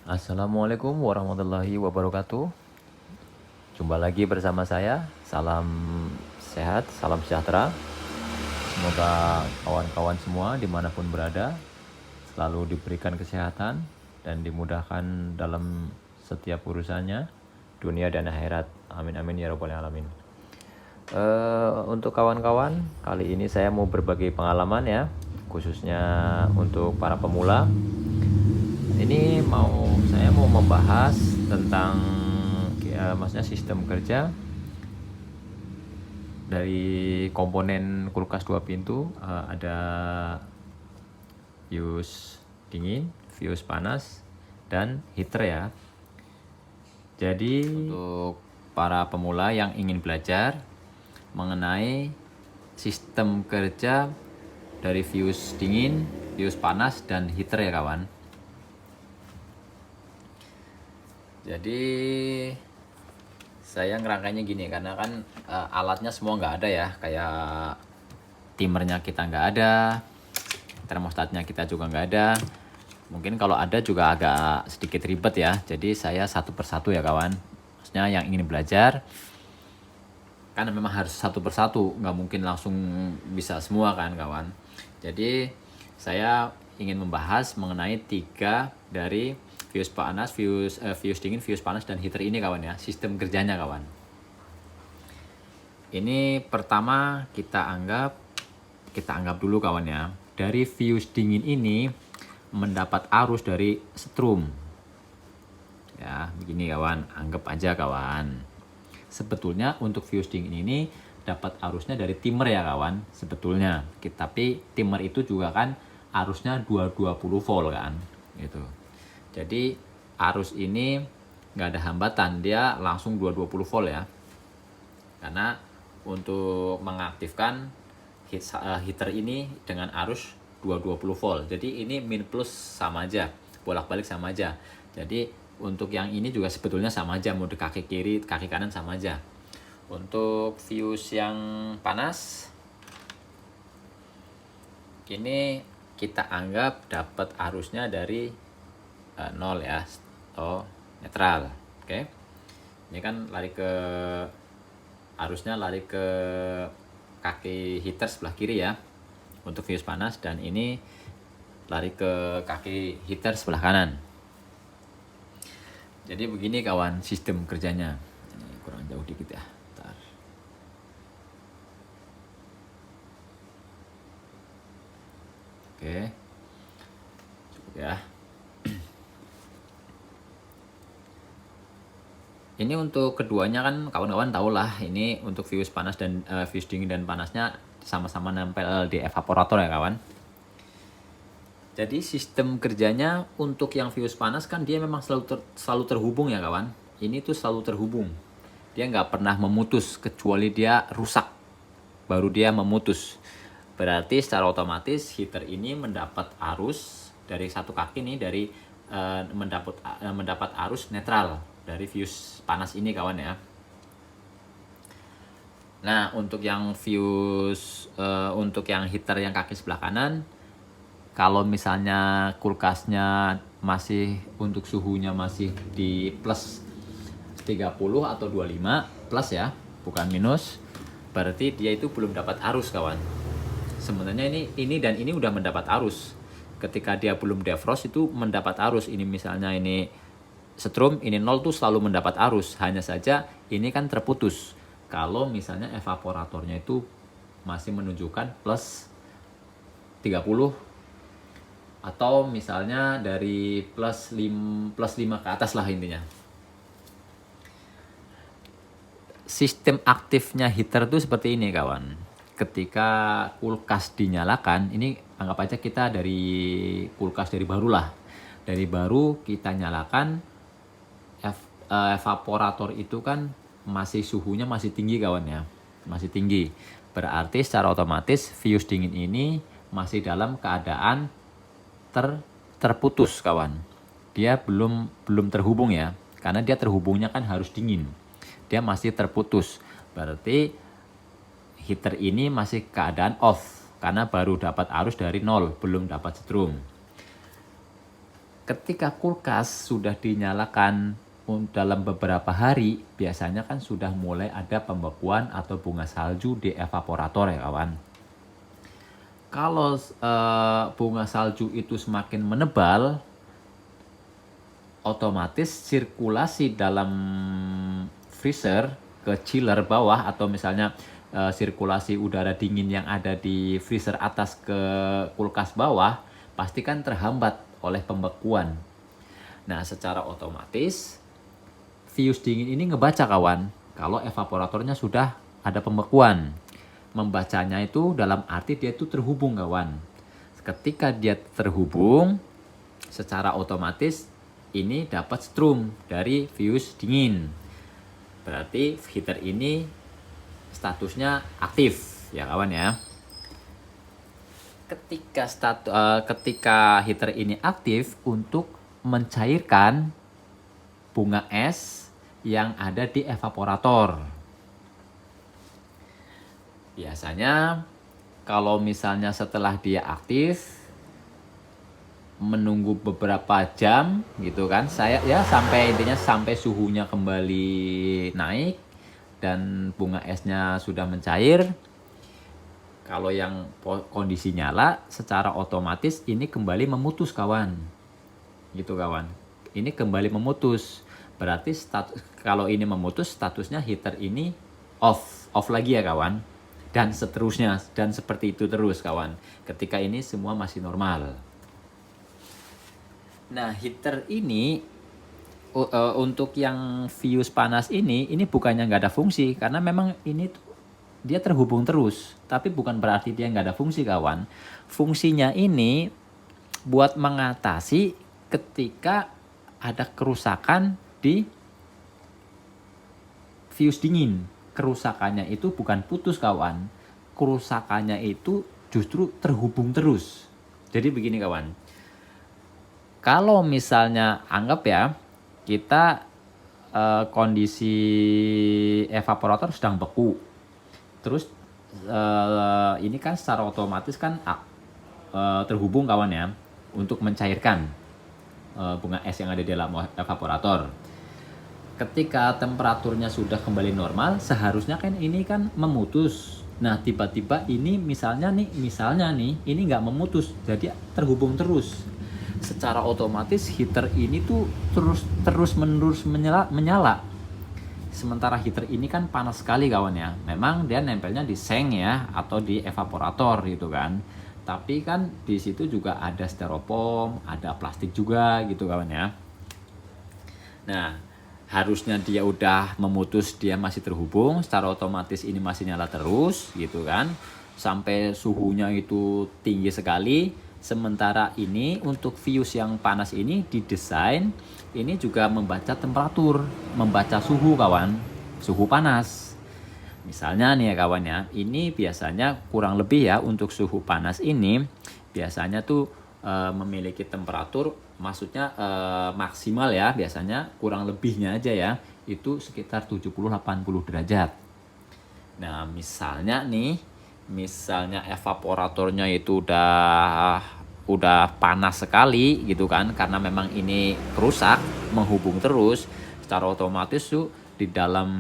Assalamualaikum warahmatullahi wabarakatuh. Jumpa lagi bersama saya. Salam sehat, salam sejahtera. Semoga kawan-kawan semua dimanapun berada selalu diberikan kesehatan dan dimudahkan dalam setiap urusannya, dunia dan akhirat. Amin amin ya robbal alamin. Untuk kawan-kawan, kali ini saya mau berbagi pengalaman ya, khususnya untuk para pemula. Ini saya mau membahas tentang maksudnya sistem kerja dari komponen kulkas 2 pintu. Ada fuse dingin, fuse panas, dan heater ya. Jadi untuk para pemula yang ingin belajar mengenai sistem kerja dari fuse dingin, fuse panas, dan heater ya kawan. Jadi saya ngerangkainya gini karena kan alatnya semua nggak ada ya, kayak timernya kita nggak ada, termostatnya kita juga nggak ada. Mungkin kalau ada juga agak sedikit ribet ya. Jadi saya satu persatu ya kawan. Maksudnya yang ingin belajar kan memang harus satu persatu, nggak mungkin langsung bisa semua kan kawan. Jadi saya ingin membahas mengenai 3 dari fuse panas, fuse dingin, fuse panas, dan heater ini kawan ya, sistem kerjanya kawan. Ini pertama kita anggap dulu kawan ya. Dari fuse dingin ini mendapat arus dari setrum. Ya, begini kawan, anggap aja kawan. Sebetulnya untuk fuse dingin ini dapat arusnya dari timer ya kawan, sebetulnya. Tapi timer itu juga kan arusnya 220 volt kan, gitu. Jadi arus ini nggak ada hambatan, dia langsung 220 volt ya. Karena untuk mengaktifkan heater ini dengan arus 220 volt. Jadi ini min plus sama aja, bolak-balik sama aja. Jadi untuk yang ini juga sebetulnya sama aja, mau di kaki kiri, kaki kanan sama aja. Untuk fuse yang panas, ini kita anggap dapat arusnya dari 0 ya, atau netral. Oke. Ini kan arusnya lari ke kaki heater sebelah kiri ya untuk fuse panas, dan ini lari ke kaki heater sebelah kanan. Jadi begini kawan sistem kerjanya. Ini kurang jauh dikit ya. Bentar. Oke. Cukup ya. Ini untuk keduanya kan kawan-kawan tahu lah, ini untuk fuse panas dan fuse dingin dan panasnya sama-sama nempel di evaporator ya kawan. Jadi sistem kerjanya untuk yang fuse panas kan dia memang selalu terhubung ya kawan. Ini tuh selalu terhubung. Dia nggak pernah memutus kecuali dia rusak, baru dia memutus. Berarti secara otomatis heater ini mendapat arus dari satu kaki nih, dari mendapat arus netral dari fuse panas ini kawan ya. Nah untuk yang untuk yang heater yang kaki sebelah kanan, kalau misalnya kulkasnya masih untuk suhunya masih di plus 30 atau 25 plus ya, bukan minus, berarti dia itu belum dapat arus kawan. Sebenarnya ini dan ini udah mendapat arus. Ketika dia belum defrost itu mendapat arus. Ini misalnya ini setrum, ini 0 tuh selalu mendapat arus. Hanya saja ini kan terputus. Kalau misalnya evaporatornya itu masih menunjukkan plus 30, atau misalnya dari plus 5 ke atas lah intinya. Sistem aktifnya heater itu seperti ini kawan. Ketika kulkas dinyalakan, ini anggap aja kita dari kulkas dari baru lah. Dari baru kita nyalakan, evaporator itu kan masih suhunya masih tinggi kawan ya, masih tinggi. Berarti secara otomatis fuse dingin ini masih dalam keadaan terputus kawan. Dia belum terhubung ya, karena dia terhubungnya kan harus dingin. Dia masih terputus. Berarti heater ini masih keadaan off karena baru dapat arus dari 0, belum dapat setrum. ketika kulkas sudah dinyalakan dalam beberapa hari, biasanya kan sudah mulai ada pembekuan atau bunga salju di evaporator ya kawan. Kalau bunga salju itu semakin menebal, otomatis sirkulasi dalam freezer ke chiller bawah, atau misalnya sirkulasi udara dingin yang ada di freezer atas ke kulkas bawah, pasti kan terhambat oleh pembekuan. Nah, secara otomatis fuse dingin ini ngebaca kawan, kalau evaporatornya sudah ada pembekuan. Membacanya itu dalam arti dia itu terhubung kawan. Ketika dia terhubung, secara otomatis ini dapat strum dari fuse dingin. Berarti heater ini statusnya aktif ya kawan ya. Ketika heater ini aktif untuk mencairkan bunga es yang ada di evaporator. Biasanya kalau misalnya setelah dia aktif, menunggu beberapa jam gitu kan, saya ya sampai suhunya kembali naik dan bunga esnya sudah mencair. Kalau yang kondisi nyala, secara otomatis ini kembali memutus kawan, gitu kawan. Ini kembali memutus. Berarti kalau ini memutus, statusnya heater ini off lagi ya kawan, dan seterusnya, dan seperti itu terus kawan, ketika ini semua masih normal. Nah, heater ini untuk yang fuse panas ini bukannya nggak ada fungsi, karena memang ini tuh dia terhubung terus, tapi bukan berarti dia nggak ada fungsi kawan. Fungsinya ini buat mengatasi ketika ada kerusakan di fuse dingin. Kerusakannya itu bukan putus kawan, kerusakannya itu justru terhubung terus. Jadi begini kawan, kalau misalnya anggap ya kita kondisi evaporator sedang beku, terus ini kan secara otomatis kan terhubung kawan ya untuk mencairkan bunga es yang ada di dalam evaporator. Ketika temperaturnya sudah kembali normal, seharusnya kan ini kan memutus. Nah, tiba-tiba ini misalnya nih ini nggak memutus, jadi terhubung terus. Secara otomatis heater ini tuh terus menerus menyala. Sementara heater ini kan panas sekali kawan ya. Memang dia nempelnya di seng ya, atau di evaporator gitu kan. Tapi kan di situ juga ada styrofoam, ada plastik juga gitu kawan ya. Nah, harusnya dia udah memutus, dia masih terhubung, secara otomatis ini masih nyala terus gitu kan, sampai suhunya itu tinggi sekali. Sementara ini untuk fuse yang panas ini didesain ini juga membaca temperatur, membaca suhu kawan, suhu panas. Misalnya nih ya kawan ya, ini biasanya kurang lebih ya untuk suhu panas ini biasanya tuh memiliki temperatur, maksudnya maksimal ya, biasanya kurang lebihnya aja ya, itu sekitar 70-80 derajat. Nah, misalnya evaporatornya itu udah panas sekali gitu kan, karena memang ini rusak, menghubung terus, secara otomatis tuh di dalam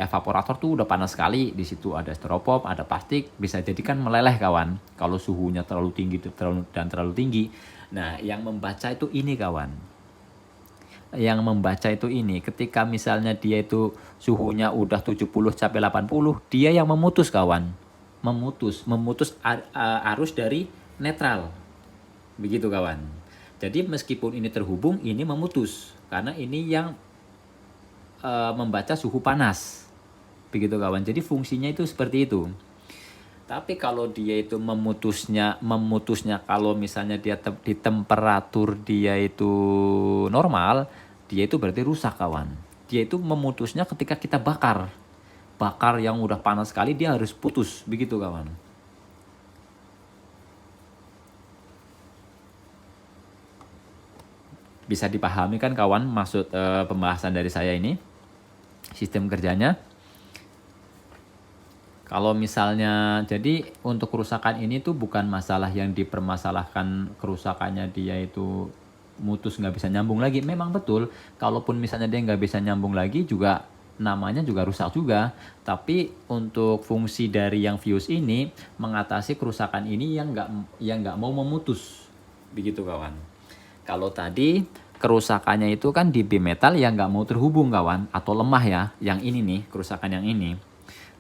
evaporator tuh udah panas sekali. Di situ ada styrofoam, ada plastik, bisa jadi kan meleleh kawan kalau suhunya terlalu tinggi dan terlalu tinggi. Nah, yang membaca itu ini kawan, yang membaca itu ini, ketika misalnya dia itu suhunya udah 70-80, dia yang memutus kawan, memutus arus dari netral, begitu kawan. Jadi meskipun ini terhubung, ini memutus karena ini yang membaca suhu panas, begitu kawan. Jadi fungsinya itu seperti itu. Tapi kalau dia itu memutusnya kalau misalnya dia di temperatur dia itu normal, dia itu berarti rusak kawan. Dia itu memutusnya ketika kita bakar yang udah panas sekali, dia harus putus, begitu kawan. Bisa dipahami kan kawan maksud pembahasan dari saya ini, sistem kerjanya. Kalau misalnya, jadi untuk kerusakan ini tuh bukan masalah yang dipermasalahkan kerusakannya dia itu mutus nggak bisa nyambung lagi. Memang betul, kalaupun misalnya dia nggak bisa nyambung lagi juga namanya juga rusak juga. Tapi untuk fungsi dari yang fuse ini mengatasi kerusakan ini yang nggak mau memutus, begitu kawan. Kalau tadi kerusakannya itu kan di bimetal yang nggak mau terhubung kawan, atau lemah ya. Yang ini nih kerusakan yang ini.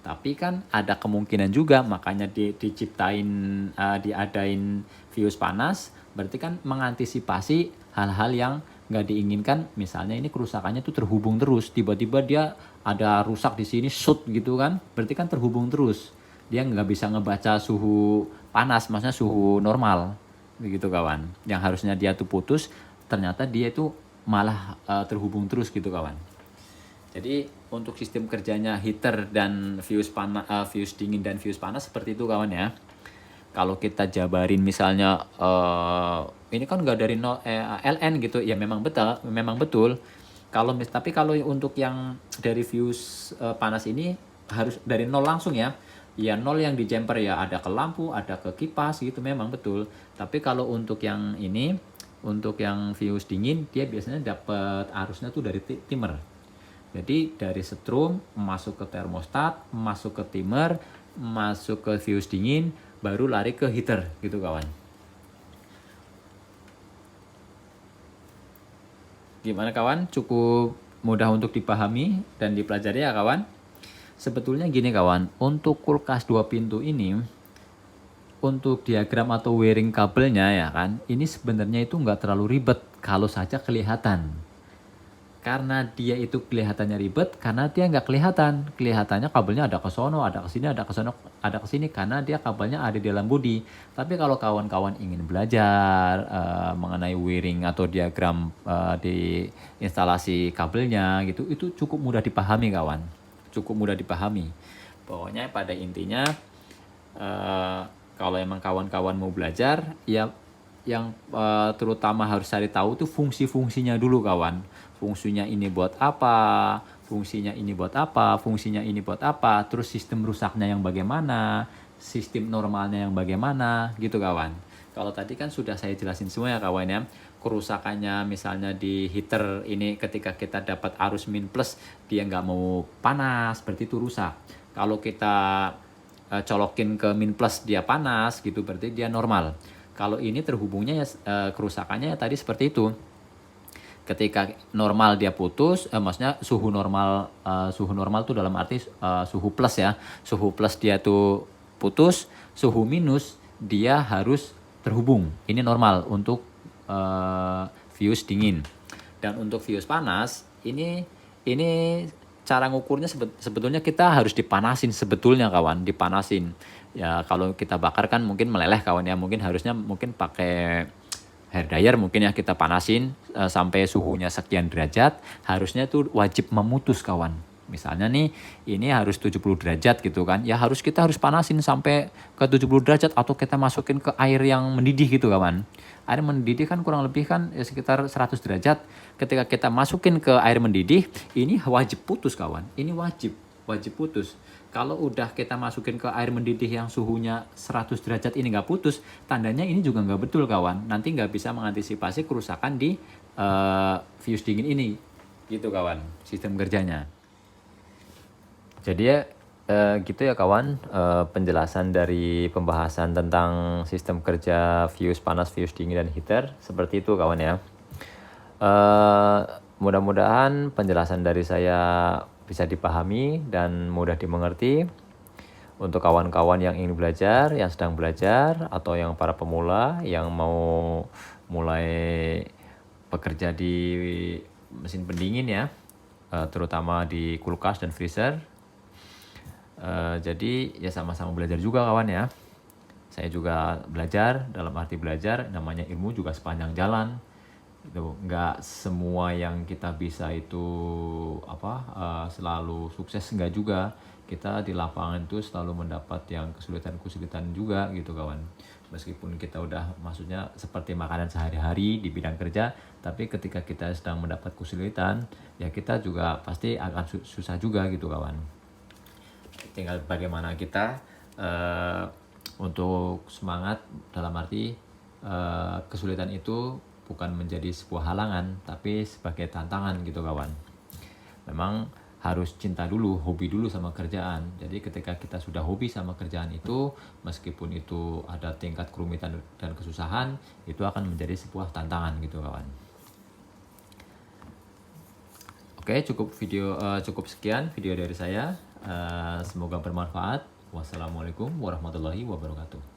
Tapi kan ada kemungkinan juga, makanya diadain fuse panas, berarti kan mengantisipasi hal-hal yang nggak diinginkan. Misalnya ini kerusakannya tuh terhubung terus, tiba-tiba dia ada rusak di sini, shoot gitu kan, berarti kan terhubung terus. Dia nggak bisa ngebaca suhu panas, maksudnya suhu normal, begitu kawan. Yang harusnya dia tuh putus, ternyata dia itu malah terhubung terus gitu kawan. Jadi untuk sistem kerjanya heater dan fuse dingin dan fuse panas seperti itu kawan ya. Kalau kita jabarin misalnya ini kan nggak dari LN gitu ya, memang betul. Tapi kalau untuk yang dari fuse panas ini harus dari nol langsung ya. Ya nol yang di jumper ya, ada ke lampu, ada ke kipas gitu, memang betul. Tapi kalau untuk yang ini, untuk yang fuse dingin dia biasanya dapat arusnya tuh dari timer. Jadi dari setrum masuk ke termostat, masuk ke timer, masuk ke fuse dingin, baru lari ke heater gitu kawan. Gimana kawan? Cukup mudah untuk dipahami dan dipelajari ya kawan? Sebetulnya gini kawan, untuk kulkas 2 pintu ini, untuk diagram atau wiring kabelnya ya kan, ini sebenarnya itu nggak terlalu ribet kalau saja kelihatan. Karena dia itu kelihatannya ribet, karena dia nggak kelihatan. Kelihatannya kabelnya ada ke sono, ada ke sini, ada ke sono, ada ke sini, karena dia kabelnya ada di dalam bodi. Tapi kalau kawan-kawan ingin belajar mengenai wiring atau diagram di instalasi kabelnya gitu, itu cukup mudah dipahami kawan. Cukup mudah dipahami. Pokoknya pada intinya kalau emang kawan-kawan mau belajar, ya yang terutama harus cari tahu tuh fungsi-fungsinya dulu kawan. Fungsinya ini buat apa, fungsinya ini buat apa, fungsinya ini buat apa, terus sistem rusaknya yang bagaimana, sistem normalnya yang bagaimana, gitu kawan. Kalau tadi kan sudah saya jelasin semua ya kawan ya. Kerusakannya misalnya di heater ini ketika kita dapat arus min plus, dia nggak mau panas, berarti itu rusak. Kalau kita colokin ke min plus dia panas gitu, berarti dia normal. Kalau ini terhubungnya ya kerusakannya ya tadi seperti itu. Ketika normal dia putus, maksudnya suhu normal tuh dalam arti suhu plus ya. Suhu plus dia tuh putus, suhu minus dia harus terhubung. Ini normal untuk fuse dingin. Dan untuk fuse panas, ini cara ngukurnya sebetulnya kita harus dipanasin sebetulnya kawan, dipanasin. Ya kalau kita bakar kan mungkin meleleh kawan ya, harusnya pakai hair dryer mungkin ya, kita panasin sampai suhunya sekian derajat, harusnya tuh wajib memutus kawan. Misalnya nih ini harus 70 derajat gitu kan, ya kita harus panasin sampai ke 70 derajat atau kita masukin ke air yang mendidih gitu kawan. Air mendidih kan kurang lebih kan sekitar 100 derajat. Ketika kita masukin ke air mendidih, ini wajib putus kawan. Ini wajib putus. Kalau udah kita masukin ke air mendidih yang suhunya 100 derajat ini nggak putus, tandanya ini juga nggak betul kawan. Nanti nggak bisa mengantisipasi kerusakan di fuse dingin ini. Gitu kawan, sistem kerjanya. Jadi ya gitu ya kawan, penjelasan dari pembahasan tentang sistem kerja fuse panas, fuse dingin, dan heater. Seperti itu kawan ya. Mudah-mudahan penjelasan dari saya bisa dipahami dan mudah dimengerti untuk kawan-kawan yang ingin belajar, yang sedang belajar, atau yang para pemula yang mau mulai bekerja di mesin pendingin ya, terutama di kulkas dan freezer. Jadi ya sama-sama belajar juga kawan ya. Saya juga belajar, dalam arti belajar namanya ilmu juga sepanjang jalan. Itu nggak semua yang kita bisa itu selalu sukses, nggak juga. Kita di lapangan itu selalu mendapat yang kesulitan juga gitu kawan. Meskipun kita udah maksudnya seperti makanan sehari-hari di bidang kerja, tapi ketika kita sedang mendapat kesulitan ya kita juga pasti akan susah juga gitu kawan. tinggal bagaimana kita untuk semangat, dalam arti kesulitan itu bukan menjadi sebuah halangan, tapi sebagai tantangan gitu kawan. Memang harus cinta dulu, hobi dulu sama kerjaan. Jadi ketika kita sudah hobi sama kerjaan itu, meskipun itu ada tingkat kerumitan dan kesusahan, itu akan menjadi sebuah tantangan gitu kawan. Oke, cukup sekian video dari saya. Semoga bermanfaat. Wassalamualaikum warahmatullahi wabarakatuh.